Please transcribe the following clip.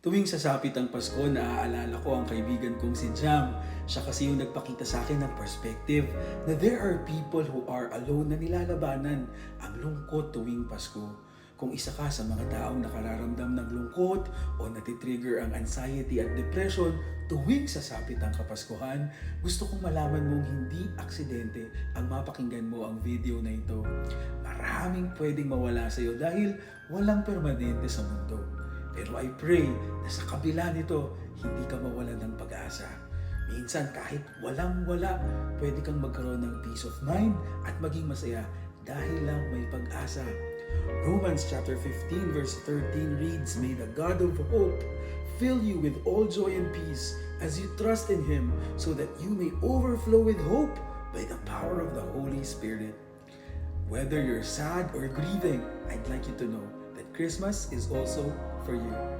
Tuwing sasapit ang Pasko, naaalala ko ang kaibigan kong si Jam. Siya kasi yung nagpakita sa akin ng perspective na there are people who are alone na nilalabanan ang lungkot tuwing Pasko. Kung isa ka sa mga taong nakararamdam ng lungkot o natitrigger ang anxiety at depression tuwing sasapit ang Kapaskuhan, gusto kong malaman mong hindi aksidente ang mapakinggan mo ang video na ito. Maraming pwedeng mawala sa iyo dahil walang permanente sa mundo. Pero I pray na sa kabila nito, hindi ka mawalan ng pag-asa. Minsan kahit walang-wala, pwede kang magkaroon ng peace of mind at maging masaya dahil lang may pag-asa. Romans chapter 15 verse 13 reads, "May the God of hope fill you with all joy and peace as you trust in Him, so that you may overflow with hope by the power of the Holy Spirit." Whether you're sad or grieving, I'd like you to know that Christmas is also for you.